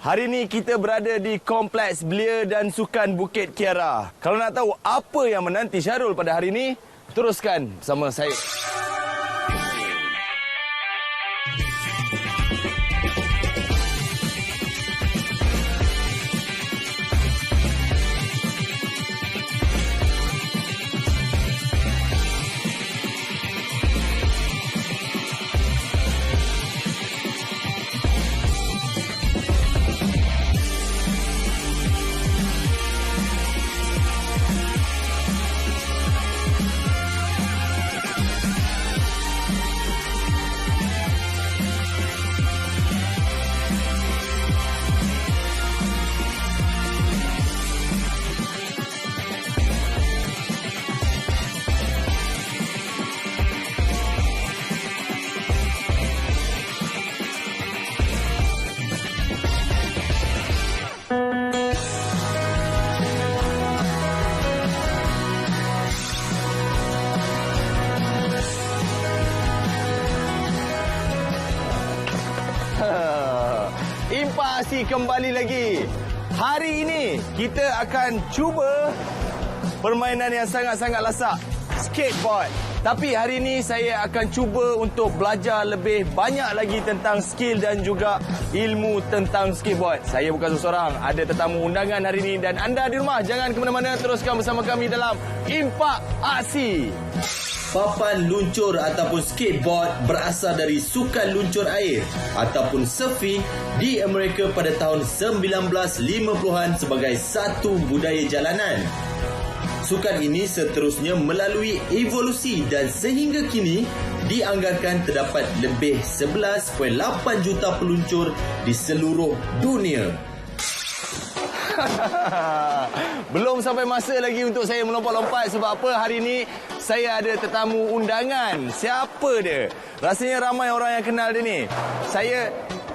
Hari ini kita berada di Kompleks Belia dan Sukan Bukit Kiara. Kalau nak tahu apa yang menanti Syarul pada hari ini, teruskan bersama saya. Impasi kembali lagi. Hari ini kita akan cuba permainan yang sangat-sangat lasak, skateboard. Tapi hari ini saya akan cuba untuk belajar lebih banyak lagi tentang skill dan juga ilmu tentang skateboard. Saya bukan seorang, ada tetamu undangan hari ini dan anda di rumah jangan ke mana-mana, teruskan bersama kami dalam Impak Aksi. Papan luncur ataupun skateboard berasal dari sukan luncur air ataupun surfing di Amerika pada tahun 1950-an sebagai satu budaya jalanan. Sukan ini seterusnya melalui evolusi dan sehingga kini dianggarkan terdapat lebih 11.8 juta peluncur di seluruh dunia. Belum sampai masa lagi untuk saya melompat-lompat. Sebab apa? Hari ini saya ada tetamu undangan. Siapa dia? Rasanya ramai orang yang kenal dia ni.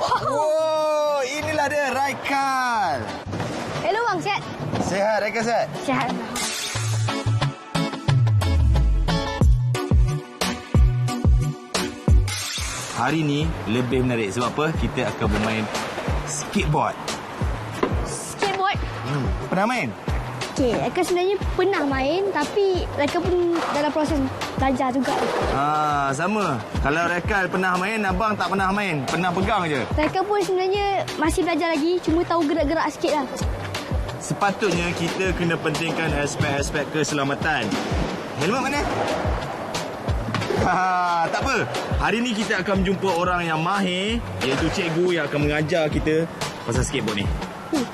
Wow, inilah dia, Raikal. Hello bang, sihat? Sihat, Raikal sihat? Sihat. Hari ni lebih menarik. Sebab apa? Kita akan bermain skateboard. Skateboard? Pernah main? Okey, Eka sebenarnya pernah main tapi Eka pun dalam proses belajar juga. Sama. Kalau Raikal pernah main, abang tak pernah main. Pernah pegang je. Eka pun sebenarnya masih belajar lagi, cuma tahu gerak-gerak sikit lah. Sepatutnya kita kena pentingkan aspek-aspek keselamatan. Helmet mana? Tak apa. Hari ni kita akan menjumpa orang yang mahir, iaitu cikgu yang akan mengajar kita pasal skateboard ni.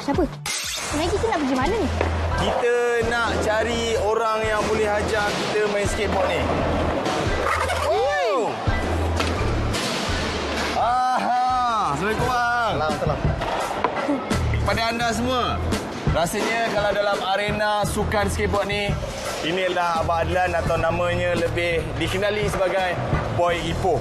Siapa? Sebenarnya kita nak pergi mana ni? Kita nak cari orang yang boleh ajar kita main skateboard ni. Wow! Assalamualaikum bang. Salam. Kepada anda semua, rasanya kalau dalam arena sukan skateboard ni, inilah Abang Adlan atau namanya lebih dikenali sebagai Boy Ipoh.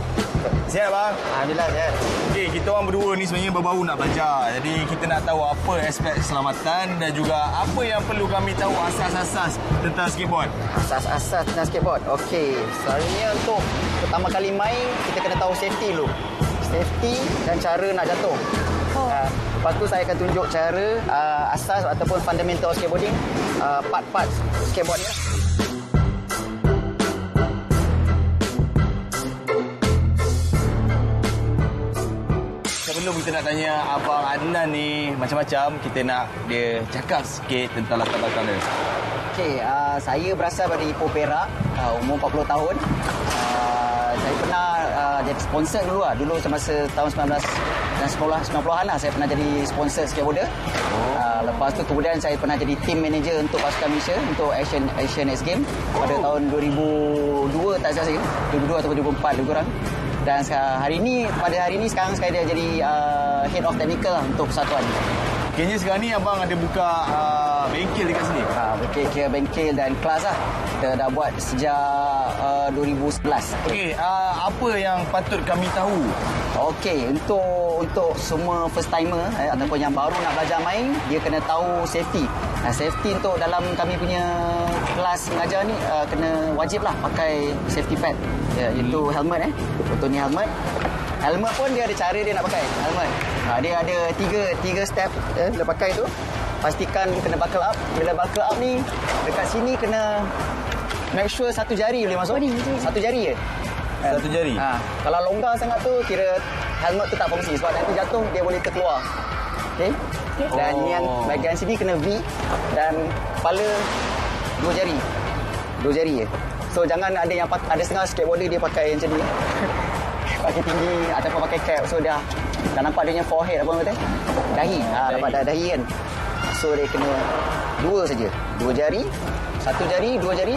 Sihat bang? Alhamdulillah sihat. Okey, kita orang berdua ni sebenarnya baru-baru nak belajar. Jadi kita nak tahu apa aspek keselamatan dan juga apa yang perlu kami tahu asas-asas tentang skateboard. Asas-asas tentang skateboard. Okey, selalunya untuk pertama kali main, kita kena tahu safety dulu. Safety dan cara nak jatuh. Lepas tu saya akan tunjuk cara asas ataupun fundamental skateboarding, part-part skateboard ni lah. Sebelum kita nak tanya Abang Adlan ni macam-macam, kita nak dia cakap sikit tentang latar belakang dia. Okey, saya berasal dari Ipoh Perak, umur 40 tahun. Saya pernah jadi sponsor dulu lah. Dulu semasa tahun 90-an lah saya pernah jadi sponsor skateboarder. Lepas tu kemudian saya pernah jadi team manager untuk pasukan Malaysia untuk Asian X Games pada tahun 2002 tak salah saya. 2002 atau 2004 lebih kurang. Dan pada hari ini sekarang saya dah jadi head of technical lah untuk persatuan. Kayaknya sekarang ni abang ada buka bengkel dekat sini. Kira bengkel dan kelas lah. Kita dah buat sejak 2011. Okey, apa yang patut kami tahu? Okey, untuk semua first timer ataupun yang baru nak belajar main, dia kena tahu safety. Safety untuk dalam kami punya kelas mengajar ni kena wajib lah pakai safety pad. Iaitu helmet. Contoh ni helmet. Helmet pun dia ada cara dia nak pakai helmet. Dia ada tiga step dia pakai tu. Pastikan kena buckle up. Bila buckle up ni dekat sini kena make sure satu jari boleh masuk. Satu jari je. Satu jari. Kalau longgar sangat tu kira helmet tu tak fungsi sebab nanti jatuh dia boleh terkeluar. Okey. Dan yang bahagian sini kena V dan kepala dua jari je. So jangan ada yang ada setengah skateboarder dia pakai macam ni. Pakai tinggi ataupun pakai cap. So dah nampak dia punya forehead apa orang kata? Dahi. Dapat dahi kan. So dia kena dua saja. Dua jari, satu jari, dua jari.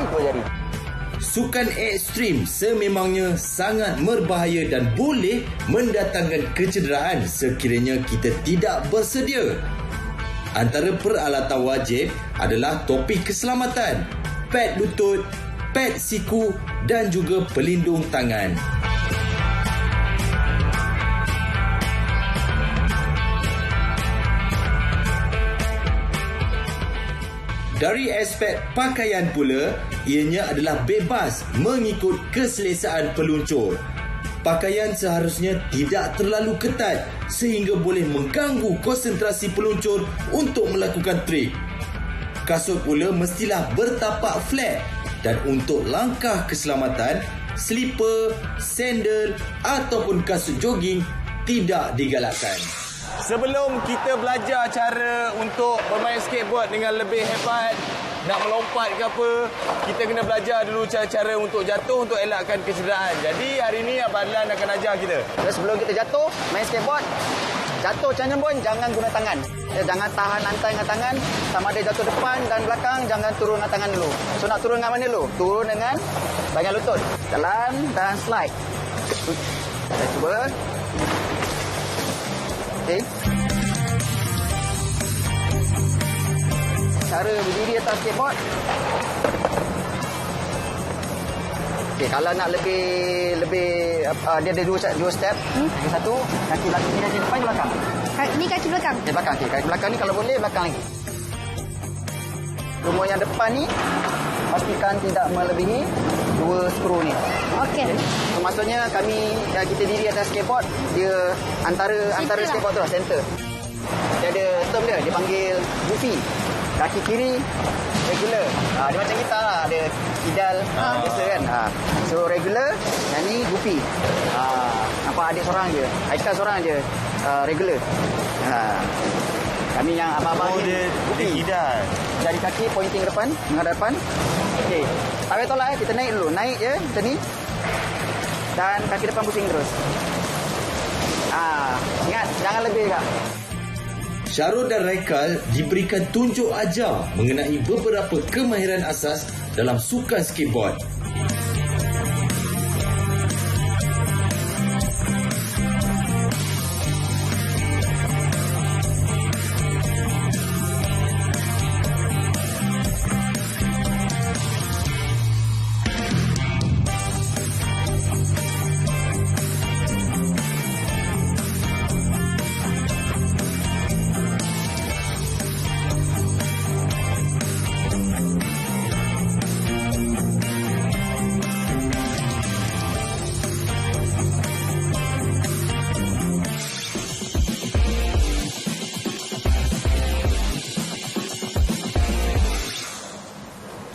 Sukan ekstrim sememangnya sangat berbahaya dan boleh mendatangkan kecederaan sekiranya kita tidak bersedia. Antara peralatan wajib adalah topi keselamatan, pad lutut, pad siku dan juga pelindung tangan. Dari aspek pakaian pula, ianya adalah bebas mengikut keselesaan peluncur. Pakaian seharusnya tidak terlalu ketat sehingga boleh mengganggu konsentrasi peluncur untuk melakukan trik. Kasut pula mestilah bertapak flat dan untuk langkah keselamatan, slipper, sandal ataupun kasut jogging tidak digalakkan. Sebelum kita belajar cara untuk bermain skateboard dengan lebih hebat, nak melompat ke apa, kita kena belajar dulu cara-cara untuk jatuh untuk elakkan kecederaan. Jadi hari ini Abang Adlan akan ajar kita. Jadi sebelum kita jatuh, main skateboard, jatuh macam mana pun jangan guna tangan. Jangan tahan lantai dengan tangan. Sama ada jatuh depan dan belakang, jangan turun dengan tangan dulu. So nak turun dengan mana dulu? Turun dengan bahagian lutut. Jalan dan slide. Kita cuba. Okay. Cara berdiri atas skateboard. Okay, kalau nak lebih dia ada dua step. Yang satu, kaki belakang ni depan ke belakang? Ini kaki belakang. Belakang. Okay. Kaki belakang ni kalau boleh belakang lagi. Rumah yang depan ni pastikan tidak melebihi 2 skru ni. Okey. So, maksudnya kita diri atas skateboard, dia antara skateboard tu lah, center. Dia ada term dia panggil goofy. Kaki kiri regular. Dia macam kita lah, ada kidal biasa kan. So regular, yang ni goofy. Nampak adik seorang je, Aisyah seorang je regular. Kami yang abang-abang ni dia kidal. Jari kaki pointing depan, menghadap depan. Okey. Tak payah tolak kita naik dulu. Naik je macam ni. Dan kaki depan pusing terus. Ingat jangan lebih kak. Syarul dan Raikal diberikan tunjuk ajar mengenai beberapa kemahiran asas dalam sukan skateboard.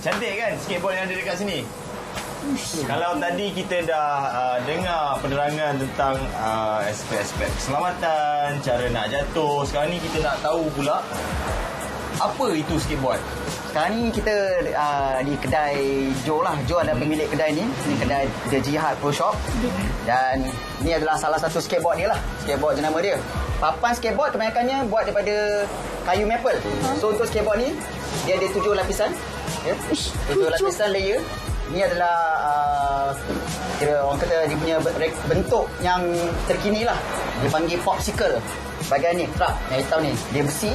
Cantik kan skateboard yang ada dekat sini? Kalau tadi kita dah dengar penerangan tentang aspek-aspek keselamatan, cara nak jatuh, sekarang ni kita nak tahu pula apa itu skateboard. Sekarang ni kita di kedai Joe lah. Joe adalah pemilik kedai ni. Ini kedai The Jihad Pro Shop. Dan ini adalah salah satu skateboard dia lah. Skateboard jenama dia. Papan skateboard kebanyakannya buat daripada kayu maple. So untuk skateboard ni, dia ada 7 lapisan. Ya? 7 lapisan layer. Ini adalah kira orang kata dia punya bentuk yang terkini lah. Dia panggil popsicle. Bahagian ni, truck yang hitam ni. Dia besi.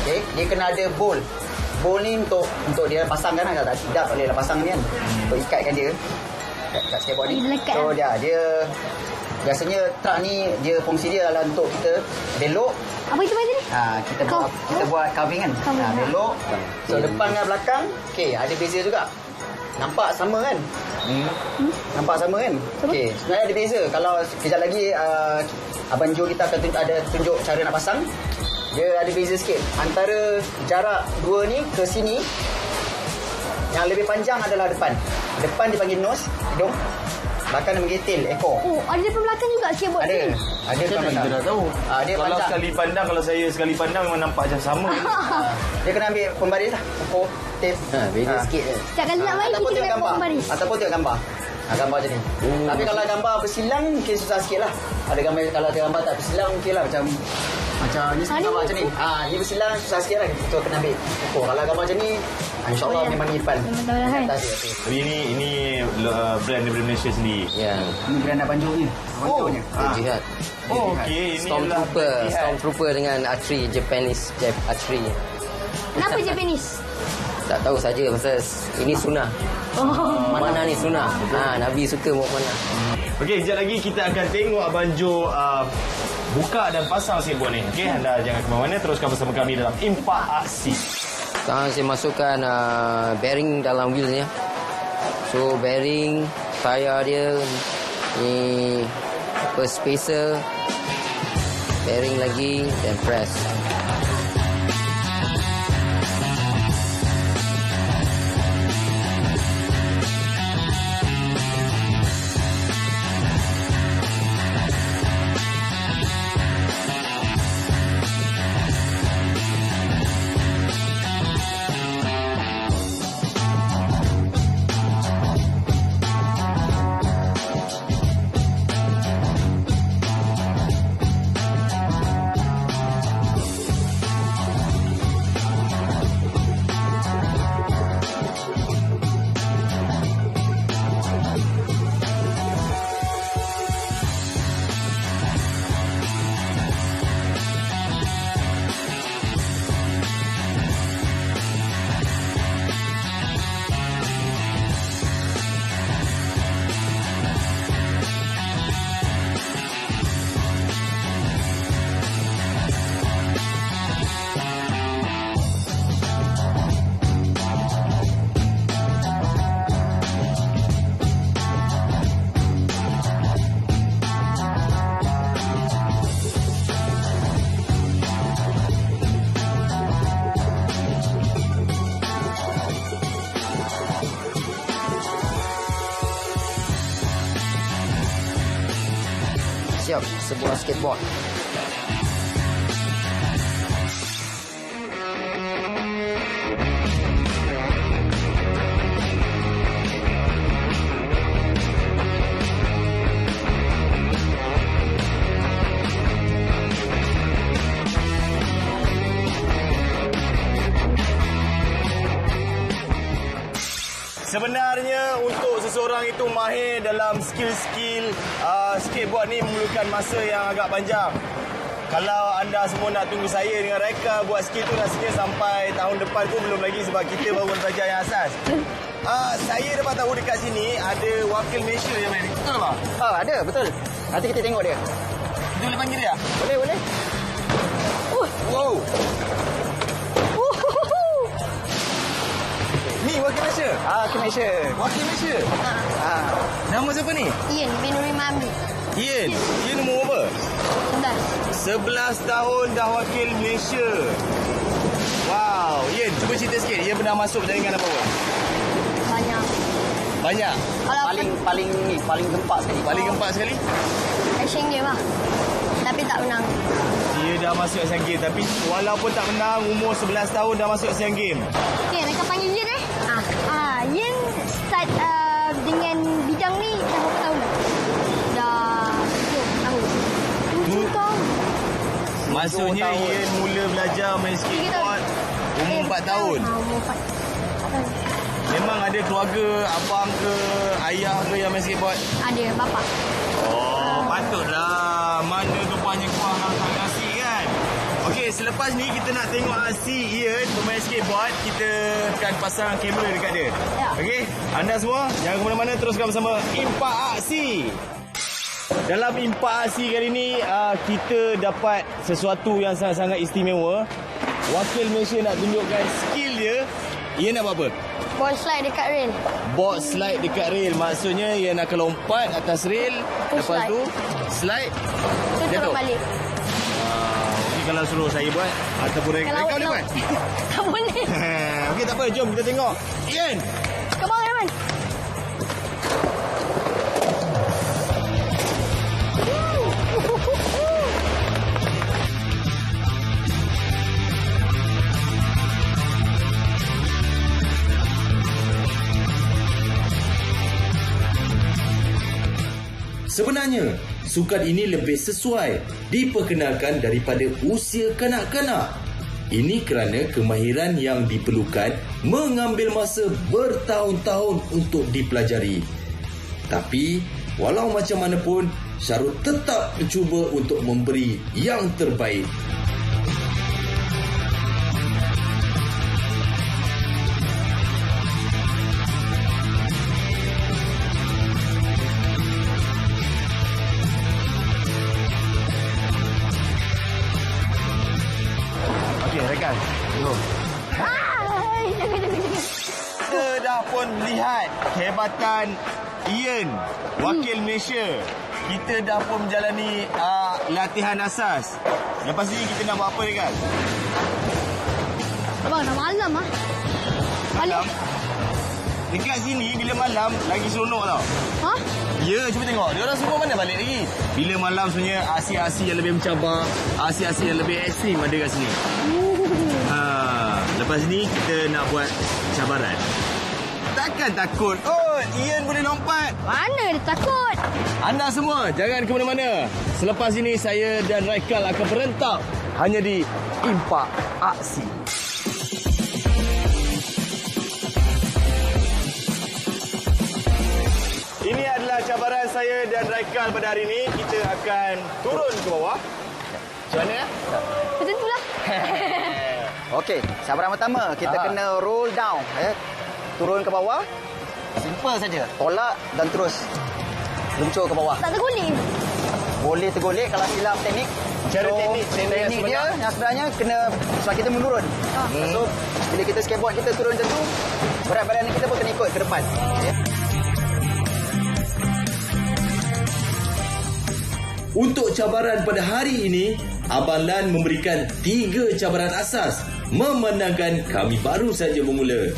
Okay. Dia kena ada bowl. Bowl ni untuk dia pasangkan lah. Tak boleh lah pasang ni kan. Untuk ikatkan dia kat skateboard ni. So dia biasanya truck ni dia fungsi dia adalah untuk kita belok. Apa itu tadi? Kita buat carving kan. Belok. So depan dengan belakang, okey, ada beza juga. Nampak sama kan? Nampak sama kan? Okey, sebenarnya ada beza. Kalau kejap lagi Abang Jo kita akan tunjuk cara nak pasang. Dia ada beza sikit. Antara jarak dua ni ke sini, yang lebih panjang adalah depan. Depan dipanggil nose, hidung. Belakang dia panggil tail, ekor. Oh, ada depan belakang juga skateboard Ada. ni. Ada depan belakang. Kita dah tahu. Dia Kalau panjang. sekali pandang, kalau saya sekali pandang memang nampak macam sama. Dia kena ambil pembaris lah. Ekor, tail. Beza sikit je. Setiap kali nak main, Ataupun kita tengok kena gambar. buat baris. Ataupun tengok gambar. Gambar macam ni. Tapi kalau gambar bersilang mungkin susah sikit lah. Ada gambar, kalau ada gambar tak bersilang mungkin lah macam ni gambar macam ni. Ni bersilang susah sikit lah. Kita kena ambil ekor. Kalau gambar macam ni, insyaAllah memang ni depan. Memang tahu lah kan. Atas dia. Tapi ini brand daripada Malaysia sendiri. Ya. Ini brand Abang Jo ni. Abang Jo ni. Jihad. Oh, okey. Ini adalah Stormtrooper dengan archery, Japanese archery. Kenapa Japanese? Tak tahu saja pasal ini sunnah. Mana ni sunnah? Nabi suka bawa mana. Okey, sekejap lagi kita akan tengok Abang Jo buka dan pasang skateboard ni. Okey, anda jangan ke mana-mana, teruskan bersama kami dalam Impak Aksi. Sekarang saya masukkan bearing dalam wheelnya. So bearing, tayar dia, ni spacer, bearing lagi dan press. Siap sebuah skateboard. Sebenarnya untuk seseorang itu mahir dalam skill-skill skateboard ni memerlukan masa yang agak panjang. Kalau anda semua nak tunggu saya dengan Raika buat skill tu rasanya sampai tahun depan pun belum lagi sebab kita baru belajar yang asas. Saya dapat tahu dekat sini ada wakil Malaysia yang main. Betul tak? Ada, betul. Nanti kita tengok dia. Kita boleh panggil dia? Boleh. Wow. Ni wakil Malaysia? Ke Malaysia. Wakil Malaysia? Nama siapa ni? Ian, bin Nurul Mahmud. Ian. Ian umur berapa? 11 tahun dah wakil Malaysia. Wow. Ian, cuba cerita sikit. Ian pernah masuk jaringan apa-apa? Banyak? Kalau Paling gempak sekali. Paling gempak sekali? Asian Games lah. Tapi tak menang. Dia dah masuk Asian Games. Tapi walaupun tak menang, umur 11 tahun dah masuk Asian Games. Okay, mereka panggil Ian Ian start dengan bidang ni dah berapa tahun dah? Dah 7 tahun. 7 tahun. Maksudnya Ian mula belajar main skateboard umur 4 tahun. Umur 4 tahun. Memang ada keluarga, abang ke, ayah ke yang main skateboard? Ada, bapak. Oh, patutlah. Mana rupanya kuah hang nasi kan? Okey, selepas ni kita nak tengok aksi Ian bermain skateboard. Kita akan pasang kamera dekat dia. Ya. Okey, anda semua jangan ke mana-mana, teruskan bersama Impak Aksi. Dalam Impak Aksi kali ni, kita dapat sesuatu yang sangat-sangat istimewa. Wakil Malaysia nak tunjukkan skill dia Ian nak buat apa? Ball slide dekat rail. Board slide dekat rail. Maksudnya Ian akan lompat atas rail. Tu Lepas slide. tu slide. Tu Jatuh. turun balik. Okey, kalau suruh saya buat ataupun Reka Kalau boleh buat? tak boleh. Okey, tak apa. Jom kita tengok. Ian. Come on, Rahman. Sebenarnya, sukan ini lebih sesuai diperkenalkan daripada usia kanak-kanak. Ini kerana kemahiran yang diperlukan mengambil masa bertahun-tahun untuk dipelajari. Tapi, walau macam mana pun, Syarul tetap mencuba untuk memberi yang terbaik. Okey, Reka. Hai, jangan. Kita dah pun lihat kehebatan Ian, wakil Malaysia. Kita dah pun menjalani latihan asas. Lepas ni kita nak buat apa, Reka? Abang, dah malam ah. Malam. Dekat sini bila malam lagi seronok tau. Ha? Ya, cuba tengok. Dia orang semua mana balik lagi. Bila malam sebenarnya aksi-aksi yang lebih mencabar, aksi-aksi yang lebih ekstrim ada kat sini. Lepas ni kita nak buat cabaran. Takkan takut. Oh, Ian boleh lompat. Mana dia takut? Anda semua jangan ke mana-mana. Selepas ini saya dan Raikal akan berentap hanya di Impak Aksi. Ini adalah cabaran saya dan Raikal pada hari ini. Kita akan turun ke bawah. Macam mana? Macam tu lah. Okey, cabaran pertama kita kena roll down, turun ke bawah. Simple saja. Tolak dan terus luncur ke bawah. Tak terguling. Boleh tergolek kalau silap teknik. Cara teknik yang dia sebenar? yang sebenarnya kena sebab kita menurun. So bila kita skateboard kita turun macam tu, berat badan kita pun kena ikut ke depan. Okay. Untuk cabaran pada hari ini, Abang Lan memberikan 3 cabaran asas memandangkan kami baru saja bermula.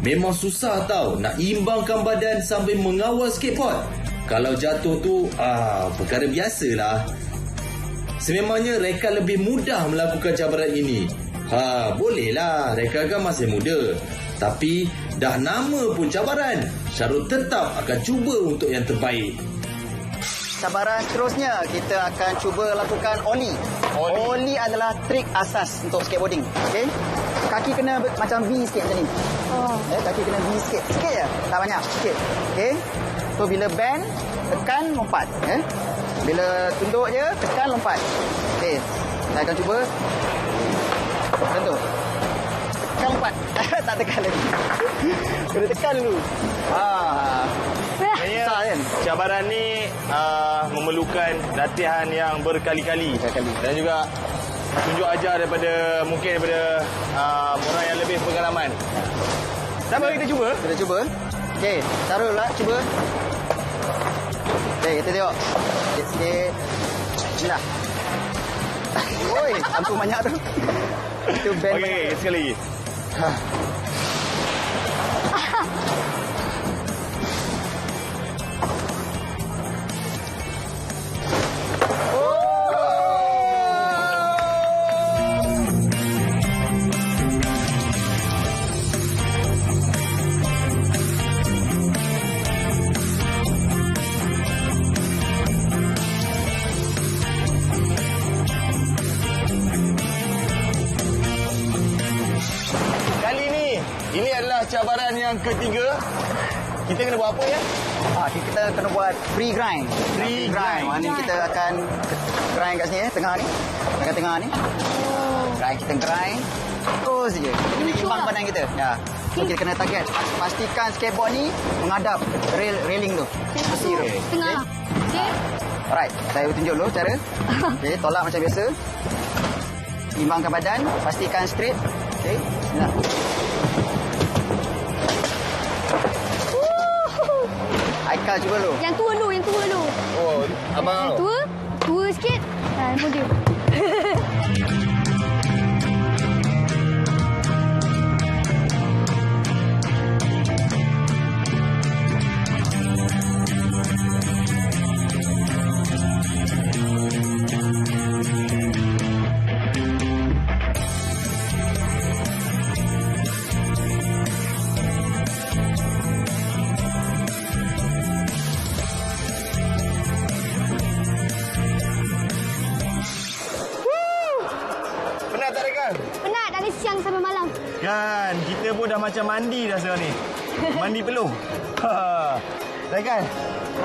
Memang susah tau nak imbangkan badan sambil mengawal skateboard. Kalau jatuh tu, perkara biasalah. Sememangnya Reka lebih mudah melakukan cabaran ini. Bolehlah, Reka kan masih muda. Tapi dah nama pun cabaran, Syarul tetap akan cuba untuk yang terbaik. Cabaran seterusnya kita akan cuba lakukan ollie. Ollie adalah trik asas untuk skateboarding. Okey. Kaki kena macam V sikit macam ni. Kaki kena V sikit. Sikit je. Tak banyak. Sikit. Okey. So bila bend, tekan lompat. Bila tunduk je, tekan lompat. Okey. Saya akan cuba. Macam tu. Tekan lompat. Tak tekan lagi. Kena tekan dulu. Susah kan? Cabaran ni memerlukan latihan yang berkali-kali. Dan juga tunjuk ajar daripada orang yang lebih pengalaman. Sama kita cuba. Kita cuba. Okey, Syarul lah cuba. Okey, kita tengok. Sikit-sikit. Bismillah. Oi, ampun banyak tu. Itu band. Okey, sekali lagi. Ini adalah cabaran yang ketiga. Kita kena buat apa ya? Kita kena buat free grind. Free grind. Mana kita akan grind kat sini, tengah ni. Dekat tengah ni. Grind, kita grind. Terus je. Kita kena imbang badan kita. Ya. So, kita kena target. Pastikan skateboard ni menghadap railing tu. Mesti tu. Tengah. Okey. Alright, saya tunjuk dulu cara. Okey, tolak macam biasa. Imbangkan badan, pastikan straight. Okey, bismillah. Kal cuba dulu. Yang tua dulu. Oh, abang Yang tua sikit. Model. Penat tak Rekan? Penat dari siang sampai malam. Kan, kita pun dah macam mandi dah sekarang ni. Mandi peluh. Rekan,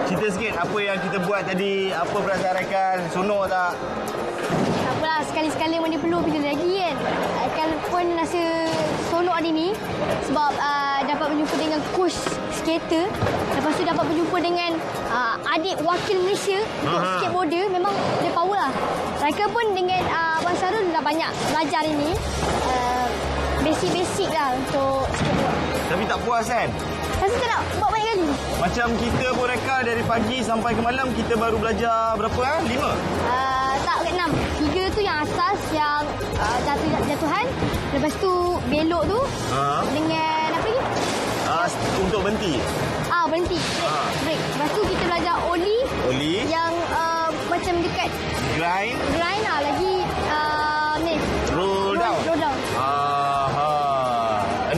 cerita sikit apa yang kita buat tadi. Apa perasaan Rekan? Sonok tak? Tak apalah, sekali-sekali mandi peluh kita lagi kan. Kan pun rasa seronok hari ni sebab dapat berjumpa dengan coach skater. Lepas tu dapat berjumpa dengan adik wakil Malaysia untuk skateboarder. Memang dia power lah. Mereka pun dengan Abang Syarul dah banyak belajar hari ni. Basic-basic lah untuk skateboard. Tapi tak puas kan? Rasa tak nak buat banyak kali. Macam kita pun Rekan dari pagi sampai ke malam kita baru belajar berapa 5? Tak, 6. 3 tu yang asas, yang jatuhan. Lepas tu belok tu dengan apa lagi? Untuk berhenti. Berhenti. Break. Lepas tu kita belajar oli. Yang macam dekat Grind. lah. Lagi ni. Roll down.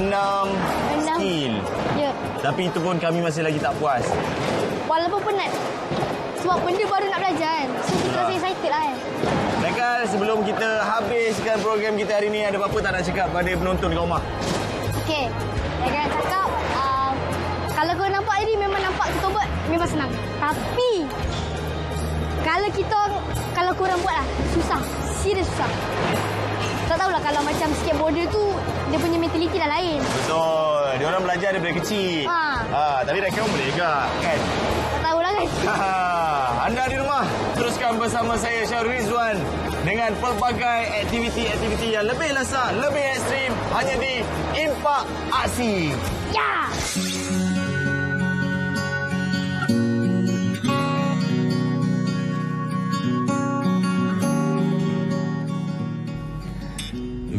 6 skill. Ya. Tapi itu pun kami masih lagi tak puas. Walaupun penat. Sebab benda baru nak belajar kan. So kita rasa excited lah kan. Rekan, sebelum kita habiskan program kita hari ni, ada apa-apa tak nak cakap pada penonton kat rumah? Okey. Saya akan cakap, kalau kau nampak tadi memang nampak kita buat memang senang. Tapi kalau korang buat lah, susah. Serius susah. Tak tahulah kalau macam skateboarder tu, dia punya mentaliti dah lain. Betul. Dia orang belajar daripada kecil. Tapi Rekan pun boleh juga, kan? Tak tahulah kan. Anda di rumah, teruskan bersama saya Syarul Rizwan dengan pelbagai aktiviti-aktiviti yang lebih lesat, lebih ekstrim hanya di Impak Aksi. Ya!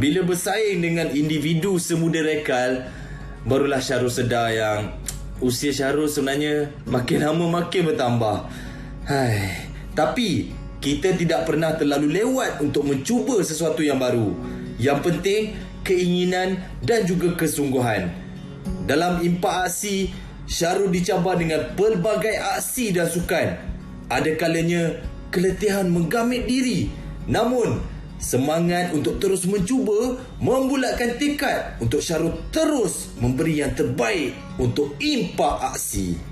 Bila bersaing dengan individu semuda Rekal, barulah Syarul sedar yang usia Syarul sebenarnya makin lama makin bertambah. Tapi kita tidak pernah terlalu lewat untuk mencuba sesuatu yang baru. Yang penting keinginan dan juga kesungguhan. Dalam Impak Aksi, Syarul dicabar dengan pelbagai aksi dan sukan. Ada kalanya keletihan menggamit diri. Namun semangat untuk terus mencuba membulatkan tekad untuk Syarul terus memberi yang terbaik untuk Impak Aksi.